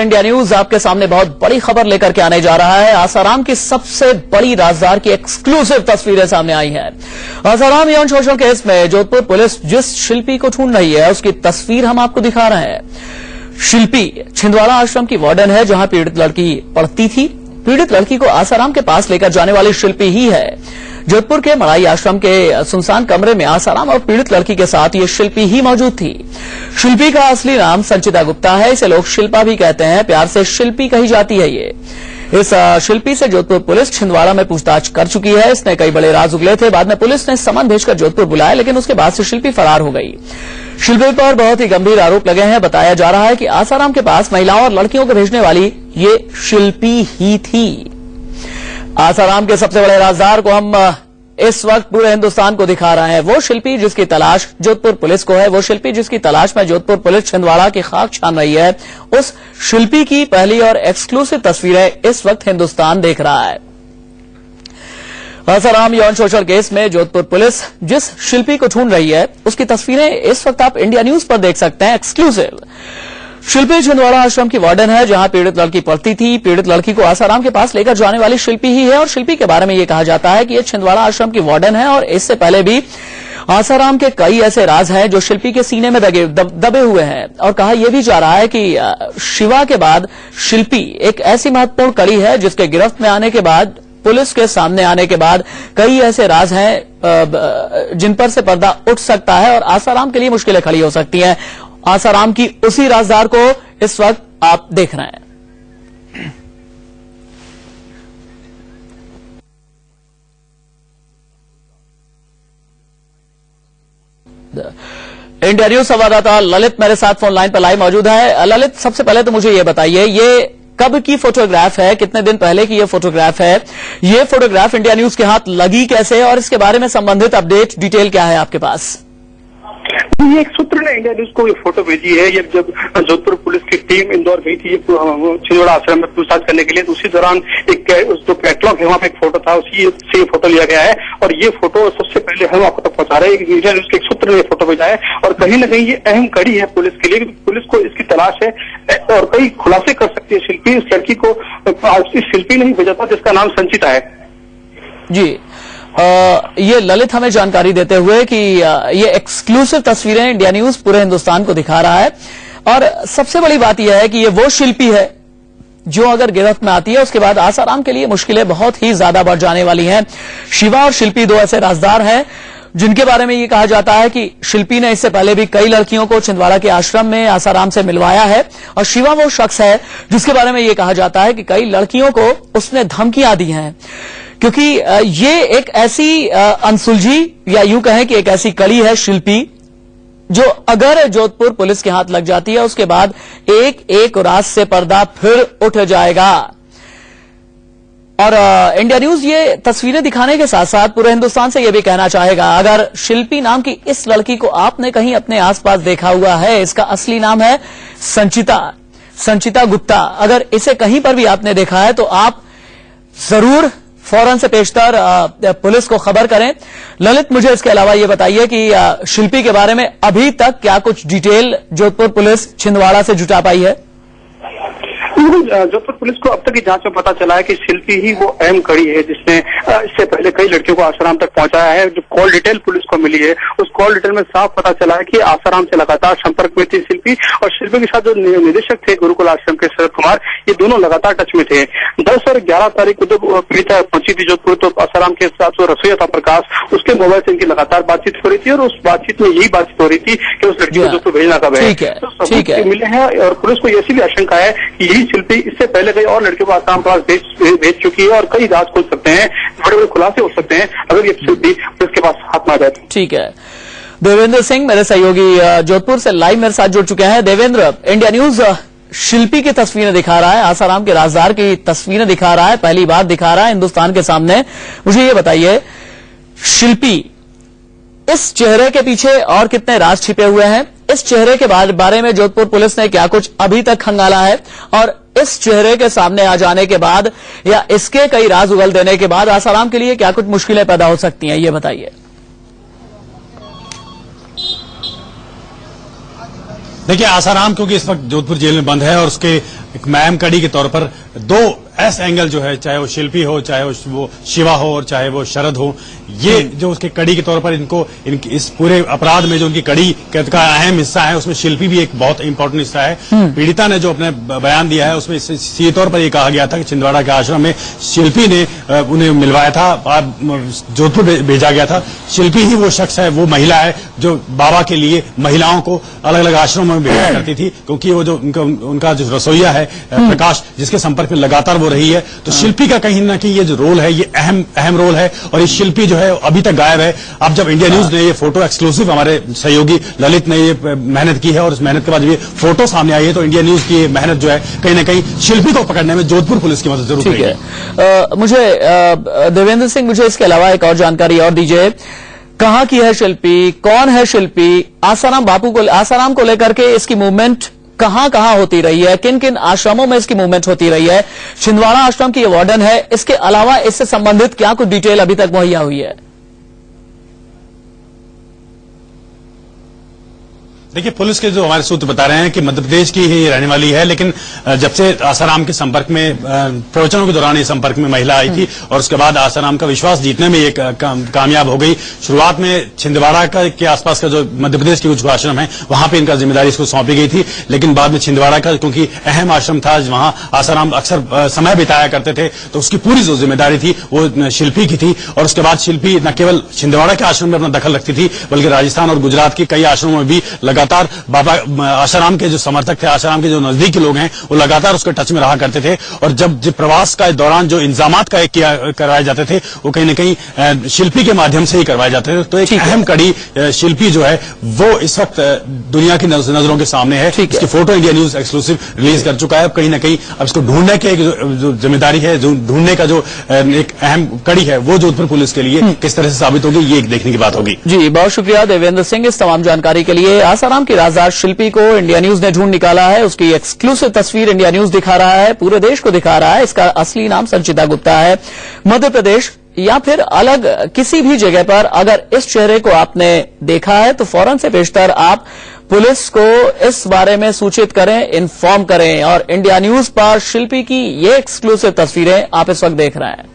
India news आपके सामने बहुत बड़ी खबर लेकर के आने जा रहा है। आसाराम की सबसे बड़ी राजदार की एक्सक्लूसिव तस्वीरें सामने आई हैं। आसाराम यौन शोषण केस में जोधपुर पुलिस जिस शिल्पी को ढूंढ रही है उसकी तस्वीर हम आपको दिखा रहे हैं। शिल्पी छिंदवाड़ा आश्रम की वार्डन है जहां पीड़ित लड़की पढ़ती थी। पीड़ित लड़की को आसाराम के पास लेकर जाने वाली शिल्पी ही है। जोधपुर के मड़ाई आश्रम के सुनसान कमरे में आसाराम और पीड़ित लड़की के साथ ये शिल्पी ही मौजूद थी। शिल्पी का असली नाम संचिता गुप्ता है। इसे लोग शिल्पा भी कहते हैं, प्यार से शिल्पी कही जाती है। ये इस शिल्पी से जोधपुर पुलिस छिंदवाड़ा में पूछताछ कर चुकी है। इसने कई बड़े राज उगले थे। बाद में पुलिस ने समन भेजकर जोधपुर बुलाया, लेकिन उसके बाद से शिल्पी फरार हो गई। शिल्पी पर बहुत ही गंभीर आरोप लगे हैं। बताया जा रहा है कि आसाराम के पास महिलाओं और लड़कियों को भेजने वाली ये शिल्पी ही थी। आसाराम के सबसे बड़े राजदार को हम इस वक्त पूरे हिंदुस्तान को दिखा रहे हैं। वो शिल्पी जिसकी तलाश जोधपुर पुलिस को है, वो शिल्पी जिसकी तलाश में जोधपुर पुलिस छिंदवाड़ा की खाक छान रही है, उस शिल्पी की पहली और एक्सक्लूसिव तस्वीरें इस वक्त हिंदुस्तान देख रहा है। आसाराम यौन शोषण केस में जोधपुर पुलिस जिस शिल्पी को ढूंढ रही है उसकी तस्वीरें इस वक्त आप इंडिया न्यूज पर देख सकते हैं, एक्सक्लूसिव। शिल्पी छिंदवाड़ा आश्रम की वार्डन है जहां पीड़ित लड़की पढ़ती थी। पीड़ित लड़की को आसाराम के पास लेकर जाने वाली शिल्पी ही है और शिल्पी के बारे में यह कहा जाता है कि यह छिंदवाड़ा आश्रम की वार्डन है और इससे पहले भी आसाराम के कई ऐसे राज हैं जो शिल्पी के सीने में दबे हुए हैं। और कहा यह भी जा रहा है कि शिवा के बाद शिल्पी एक ऐसी महत्वपूर्ण कड़ी है जिसके गिरफ्त में आने के बाद, पुलिस के सामने आने के बाद कई ऐसे राज हैं जिन पर से पर्दा उठ सकता है और आसाराम के लिए मुश्किलें खड़ी हो सकती हैं। आसाराम की उसी राजदार को इस वक्त आप देख रहे हैं। इंडिया न्यूज संवाददाता ललित मेरे साथ फोन लाइन पर लाइव मौजूद है। ललित, सबसे पहले तो मुझे ये बताइए, ये कब की फोटोग्राफ है, कितने दिन पहले की ये फोटोग्राफ है? ये फोटोग्राफ इंडिया न्यूज के हाथ लगी कैसे और इसके बारे में संबंधित अपडेट डिटेल क्या है आपके पास? ये एक सूत्र ने इंडिया न्यूज को ये फोटो भेजी है। ये जब जोधपुर पुलिस की टीम इंदौर गई थी छिंदवाड़ा आश्रम में पूछताछ करने के लिए, तो उसी दौरान एक जो कैटलॉग है वहाँ पे एक फोटो था, उसी से ये फोटो लिया गया है। और ये फोटो सबसे पहले हम आपको तक पहुंचा रहे हैं। इंडिया न्यूज के एक सूत्र ने ये फोटो भेजा है और कहीं ना कहीं ये अहम कड़ी है पुलिस के लिए। पुलिस को इसकी तलाश है और कई खुलासे कर सकती है शिल्पी। इस लड़की को शिल्पी नहीं भेजा था जिसका नाम संचिता है। जी, ये ललित हमें जानकारी देते हुए कि ये एक्सक्लूसिव तस्वीरें इंडिया न्यूज पूरे हिंदुस्तान को दिखा रहा है। और सबसे बड़ी बात यह है कि ये वो शिल्पी है जो अगर गिरफ्त में आती है उसके बाद आसाराम के लिए मुश्किलें बहुत ही ज्यादा बढ़ जाने वाली हैं। शिवा और शिल्पी दो ऐसे राजदार हैं जिनके बारे में ये कहा जाता है कि शिल्पी ने इससे पहले भी कई लड़कियों को छिंदवाड़ा के आश्रम में आसाराम से मिलवाया है और शिवा वो शख्स है जिसके बारे में ये कहा जाता है कि कई लड़कियों को उसने धमकियां दी हैं। क्योंकि ये एक ऐसी अनसुलझी या यूं कहें कि एक ऐसी कड़ी है शिल्पी जो अगर जोधपुर पुलिस के हाथ लग जाती है उसके बाद एक एक राज से पर्दा फिर उठ जाएगा। और इंडिया न्यूज ये तस्वीरें दिखाने के साथ साथ पूरे हिंदुस्तान से यह भी कहना चाहेगा, अगर शिल्पी नाम की इस लड़की को आपने कहीं अपने आसपास देखा हुआ है, इसका असली नाम है संचिता गुप्ता, अगर इसे कहीं पर भी आपने देखा है तो आप जरूर फौरन से पेशतर पुलिस को खबर करें। ललित, मुझे इसके अलावा ये बताइए कि शिल्पी के बारे में अभी तक क्या कुछ डिटेल जोधपुर पुलिस छिंदवाड़ा से जुटा पाई है? जोधपुर पुलिस को अब तक की जांच में पता चला है कि शिल्पी ही वो अहम कड़ी है जिसने इससे पहले कई लड़कियों को आसाराम तक पहुंचाया है। जो कॉल डिटेल पुलिस को मिली है उस कॉल डिटेल में साफ पता चला है कि आसाराम से लगातार संपर्क में थी शिल्पी और शिल्पी के साथ जो निदेशक थे गुरुकुल आश्रम के शरद कुमार, ये दोनों लगातार टच में थे। 10 और 11 तारीख को जब पीड़िता पहुंची थी जोधपुर तो आसाराम के साथ जो रसोईया था प्रकाश, उसके मोबाइल से इनकी लगातार बातचीत हो रही थी और उस बातचीत में यही बातचीत हो रही थी कि उस लड़की को जोधपुर भेजना कब है। तो सबूत मिले हैं और पुलिस को ऐसी भी आशंका है कि यही शिल्पी इससे पहले कई और लड़कियों को आसाराम पास भेज चुकी है और कई राज खुल सकते हैं, बड़े बड़े खुलासे हो सकते हैं अगर ये शिल्पी पुलिस के पास हाथ में आ जाए। ठीक है, देवेंद्र सिंह मेरे सहयोगी जोधपुर से लाइव मेरे साथ जुड़ चुके हैं। देवेंद्र, इंडिया न्यूज शिल्पी की तस्वीरें दिखा रहा है, आसाराम के राजदार की तस्वीरें दिखा रहा है, पहली बार दिखा रहा है हिंदुस्तान के सामने। मुझे ये बताइए, शिल्पी, इस चेहरे के पीछे और कितने राज छिपे हुए हैं? इस चेहरे के बारे में जोधपुर पुलिस ने क्या कुछ अभी तक खंगाला है? और इस चेहरे के सामने आ जाने के बाद या इसके कई राज उगल देने के बाद आसाराम के लिए क्या कुछ मुश्किलें पैदा हो सकती हैं, ये बताइए। देखिए, आसाराम क्योंकि इस वक्त जोधपुर जेल में बंद है और उसके एक मैम कड़ी के तौर पर दो एस एंगल जो है, चाहे वो शिल्पी हो, चाहे वो शिवा हो और चाहे वो शरद हो, ये जो उसके कड़ी के तौर पर इनको इस पूरे अपराध में जो उनकी कड़ी का अहम हिस्सा है, उसमें शिल्पी भी एक बहुत इंपॉर्टेंट हिस्सा है। पीड़िता ने जो अपने बयान दिया है उसमें सीधे तौर पर ये कहा गया था कि छिंदवाड़ा के आश्रम में शिल्पी ने उन्हें मिलवाया था, जोधपुर भेजा गया था। शिल्पी ही वो शख्स है, वो महिला है जो बाबा के लिए महिलाओं को अलग अलग आश्रमों में भेजा करती थी, क्योंकि वो जो उनका जो रसोईया है प्रकाश, जिसके संपर्क में लगातार वो रही है। तो शिल्पी का कहीं ना कहीं ये जो रोल है, ये अहम रोल है और ये शिल्पी जो है अभी तक गायब है। अब जब इंडिया न्यूज ने ये फोटो एक्सक्लूसिव, हमारे सहयोगी ललित ने ये मेहनत की है और उस मेहनत के बाद ये फोटो सामने आई है, तो इंडिया न्यूज की ये मेहनत जो है कहीं ना कहीं शिल्पी को पकड़ने में जोधपुर पुलिस की मदद जरूर करेगी। मुझे देवेंद्र सिंह, मुझे इसके अलावा एक और जानकारी और दीजिए, कहाँ की है शिल्पी, कौन है शिल्पी, आसाराम को लेकर के इसकी मूवमेंट कहां होती रही है, किन किन आश्रमों में इसकी मूवमेंट होती रही है, छिंदवाड़ा आश्रम की ये वार्डन है, इसके अलावा इससे संबंधित क्या कुछ डिटेल अभी तक मुहैया हुई है? देखिए, पुलिस के जो हमारे सूत्र बता रहे हैं कि मध्य प्रदेश की ही रहने वाली है, लेकिन जब से आसाराम के संपर्क में प्रवचनों के दौरान ये संपर्क में महिला आई थी और उसके बाद आसाराम का विश्वास जीतने में ये कामयाब हो गई। शुरुआत में छिंदवाड़ा के आसपास का जो मध्य प्रदेश के कुछ आश्रम है, वहां पे इनका जिम्मेदारी इसको सौंपी गई थी, लेकिन बाद में छिंदवाड़ा का क्योंकि अहम आश्रम था, वहां आसाराम अक्सर समय बिताया करते थे, तो उसकी पूरी जो जिम्मेदारी थी वो शिल्पी की थी। और उसके बाद शिल्पी न केवल छिंदवाड़ा के आश्रम में अपना दखल रखती थी, बल्कि राजस्थान और गुजरात के कई आश्रमों में भी लगातार बाबा आसाराम के जो समर्थक थे, आसाराम के जो नजदीकी लोग हैं, वो लगातार उसके टच में रहा करते थे। और जब प्रवास का दौरान जो इंतजामात करवाए जाते थे, वो कहीं न कहीं शिल्पी के माध्यम से ही करवाए जाते थे। तो एक अहम कड़ी शिल्पी जो है वो इस वक्त दुनिया की नजरों के सामने है। इसकी photo India news exclusive release कर चुका है। कहीं न कहीं अब इसको ढूंढने की जो जिम्मेदारी है, जो ढूंढने का जो एक अहम कड़ी है, वो जोधपुर पुलिस के लिए किस तरह से साबित होगी, ये एक देखने की बात होगी। जी, बहुत शुक्रिया देवेंद्र सिंह इस तमाम जानकारी के लिए। आसाराम की राजदार शिल्पी को इंडिया न्यूज ने ढूंढ निकाला है, उसकी एक्सक्लूसिव तस्वीर इंडिया न्यूज दिखा रहा है, पूरे देश को दिखा रहा है। इसका असली नाम संचिता गुप्ता है। मध्य प्रदेश या फिर अलग किसी भी जगह पर अगर इस चेहरे को आपने देखा है तो फौरन से बेशतर आप पुलिस को इस बारे में सूचित करें, इन्फॉर्म करें। और इंडिया न्यूज पर शिल्पी की ये एक्सक्लूसिव तस्वीरें आप इस वक्त देख रहे हैं।